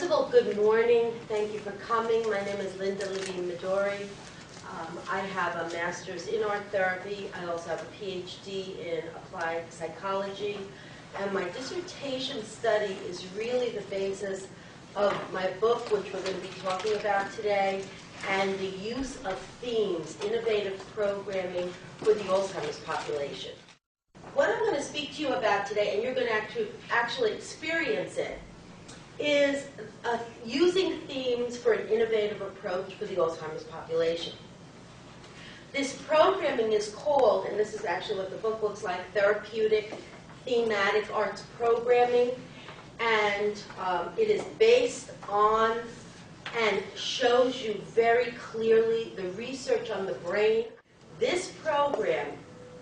of all, good morning. Thank you for coming. My name is Levine-Madori. I have a master's in art therapy. I also have a PhD in applied psychology. And my dissertation study is really the basis of my book, which we're going to be talking about today, and the use of themes, innovative programming for the Alzheimer's population. What I'm going to speak to you about today, and you're going to actually experience it, is using themes for an innovative approach for the Alzheimer's population. This programming is called, and this is actually what the book looks like, Therapeutic Thematic Arts Programming, and it is based on and shows you very clearly the research on the brain. This program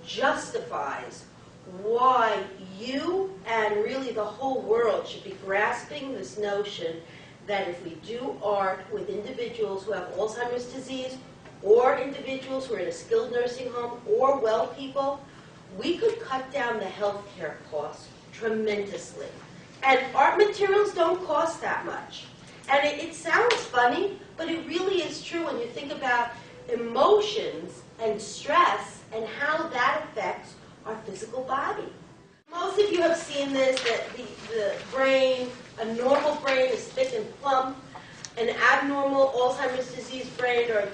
justifies why you and really the whole world should be grasping this notion that if we do art with individuals who have Alzheimer's disease or individuals who are in a skilled nursing home or well people, we could cut down the healthcare costs tremendously. And art materials don't cost that much. And it sounds funny, but it really is true when you think about emotions and stress and how that affects our physical body. Most of you have seen this, that the brain, a normal brain is thick and plump. An abnormal Alzheimer's disease brain, or a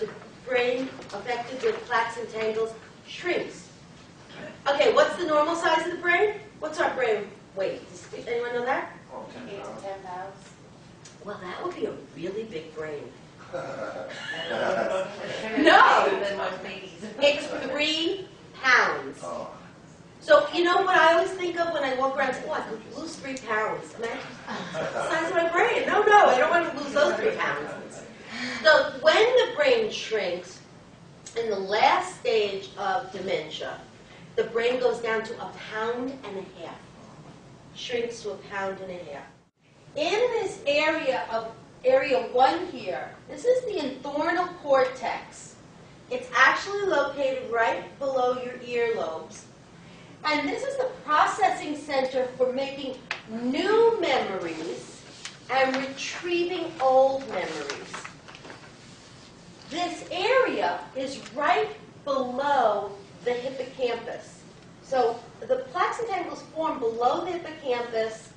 brain affected with plaques and tangles, shrinks. Okay, what's the normal size of the brain? What's our brain weight? Does anyone know that? 8 to 10 pounds. Well, that would be a really big brain. No! Than most babies. It's 3 pounds. So, you know what I always think of when I walk around and say, oh, I could lose 3 pounds. Imagine the size of my brain. No, I don't want to lose those 3 pounds. So when the brain shrinks, in the last stage of dementia, the brain goes down to 1.5 pounds. Shrinks to 1.5 pounds. In this area of area 1 here, this is the entorhinal cortex. It's actually located right below your earlobes. And this is the processing center for making new memories and retrieving old memories. This area is right below the hippocampus. So the plaques and tangles form below the hippocampus,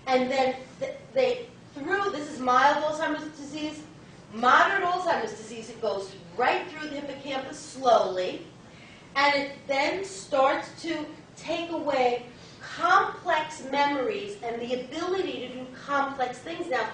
and then this is mild Alzheimer's disease. Moderate Alzheimer's disease, it goes right through the hippocampus slowly, and it then starts to take away complex memories and the ability to do complex things. Now,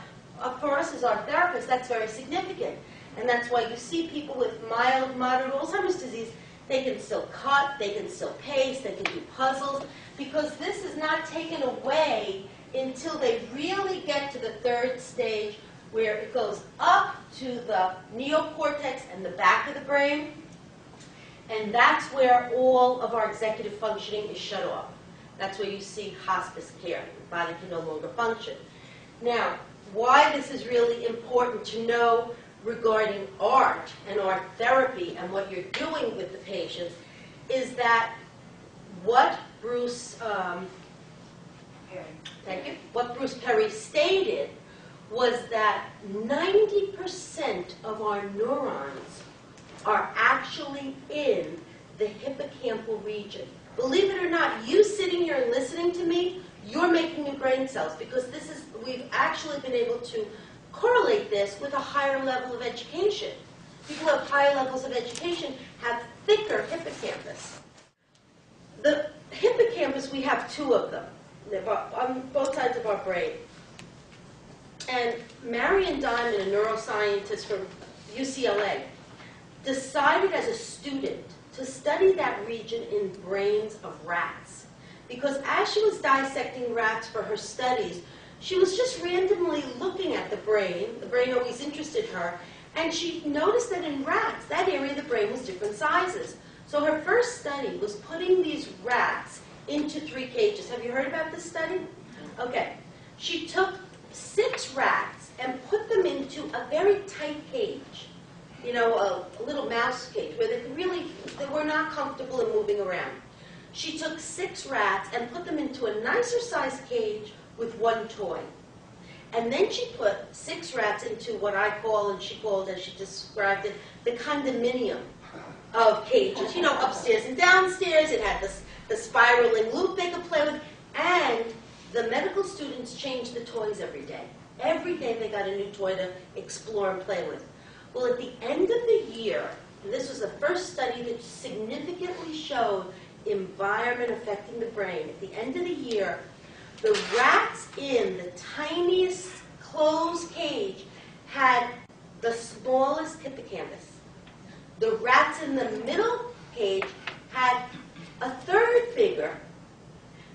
for us as our therapists, that's very significant. And that's why you see people with mild, moderate Alzheimer's disease, they can still cut, they can still paste, they can do puzzles, because this is not taken away until they really get to the 3rd stage, where it goes up to the neocortex and the back of the brain. And that's where all of our executive functioning is shut off. That's where you see hospice care. The body can no longer function. Now, why this is really important to know regarding art and art therapy and what you're doing with the patients is that what Bruce Perry stated was that 90% of our neurons are actually in the hippocampal region. Believe it or not, you sitting here and listening to me, you're making new brain cells, because we've actually been able to correlate this with a higher level of education. People who have higher levels of education have thicker hippocampus. The hippocampus, we have 2 of them. They're on both sides of our brain. And Marion Diamond, a neuroscientist from UCLA, decided as a student to study that region in brains of rats. Because as she was dissecting rats for her studies, she was just randomly looking at the brain always interested her, and she noticed that in rats, that area of the brain was different sizes. So her first study was putting these rats into 3 cages. Have you heard about this study? Okay. She took 6 rats and put them into a very tight cage, you know, a little mouse cage, where they were not comfortable in moving around. She took 6 rats and put them into a nicer sized cage with 1 toy. And then she put 6 rats into what I call, and she called, as she described it, the condominium of cages. You know, upstairs and downstairs. It had the spiraling loop they could play with. And the medical students changed the toys every day. Every day they got a new toy to explore and play with. Well, at the end of the year, and this was the first study that significantly showed environment affecting the brain. At the end of the year, the rats in the tiniest closed cage had the smallest hippocampus. The rats in the middle cage had a third bigger,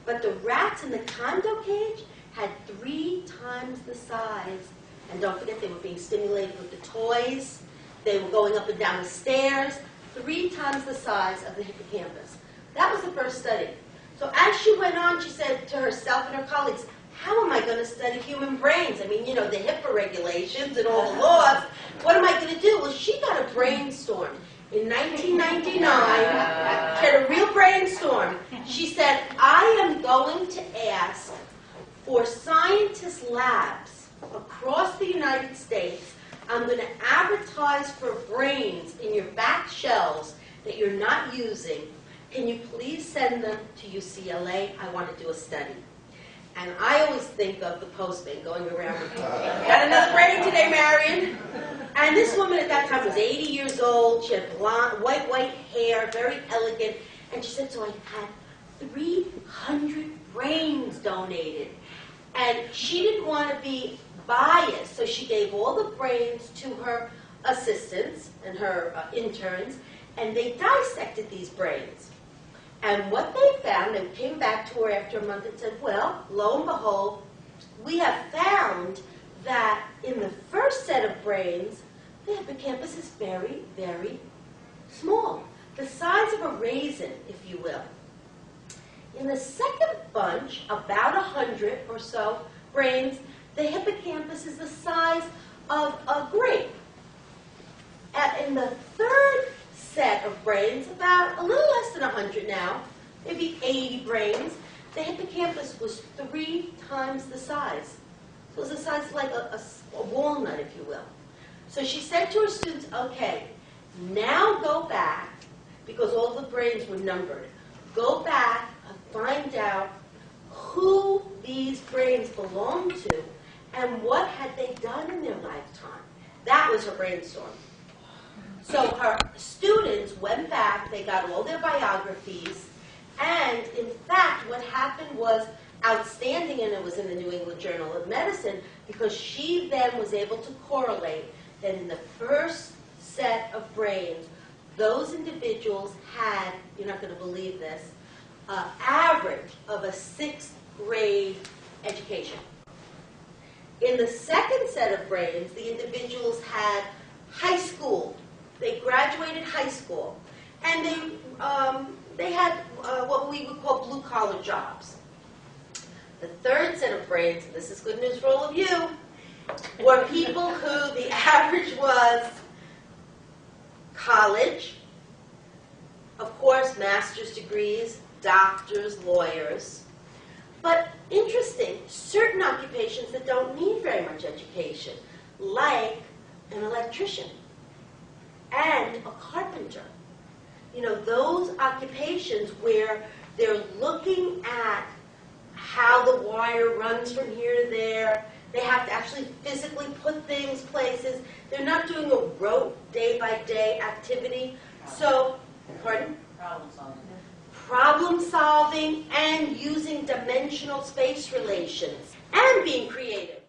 but the rats in the condo cage had 3 times the size. And don't forget, they were being stimulated with the toys. They were going up and down the stairs, 3 times the size of the hippocampus. That was the first study. So as she went on, she said to herself and her colleagues, how am I going to study human brains? I mean, you know, the HIPAA regulations and all the laws. What am I going to do? Well, she got a brainstorm. In 1999, she had a real brainstorm. She said, I am going to ask for scientist labs across the United States. I'm going to advertise for brains in your back shelves that you're not using. Can you please send them to UCLA? I want to do a study. And I always think of the postman going around with, got another brain today, Marion? And this woman at that time was 80 years old. She had blonde, white hair, very elegant. And she said, so I had 300 brains donated. And she didn't want to be biased, so she gave all the brains to her assistants and her interns, and they dissected these brains. And what they found, they came back to her after a month and said, well, lo and behold, we have found that in the first set of brains, the hippocampus is very, very small, the size of a raisin, if you will. In the second bunch, about 100 or so brains, the hippocampus is the size of a grape. In the third set of brains, about a little less than 100 now, maybe 80 brains, the hippocampus was 3 times the size. So it was the size of like a walnut, if you will. So she said to her students, okay, now go back, because all the brains were numbered, go back and find out who these brains belonged to and what had they done in their lifetime. That was her brainstorm. So her students went back, they got all their biographies, and in fact what happened was outstanding, and it was in the New England Journal of Medicine, because she then was able to correlate that in the first set of brains, those individuals had, you're not going to believe this, an average of a 6th grade education. In the second set of brains, the individuals had high school. They graduated high school. And they had what we would call blue-collar jobs. The third set of brains, and this is good news for all of you, were people who the average was college, of course, master's degrees, doctors, lawyers. But interesting, certain occupations that don't need very much education, like an electrician and a carpenter. You know, those occupations where they're looking at how the wire runs from here to there. They have to actually physically put things places. They're not doing a rote day-by-day activity. So, pardon? Problem solving. Problem solving and using dimensional space relations and being creative.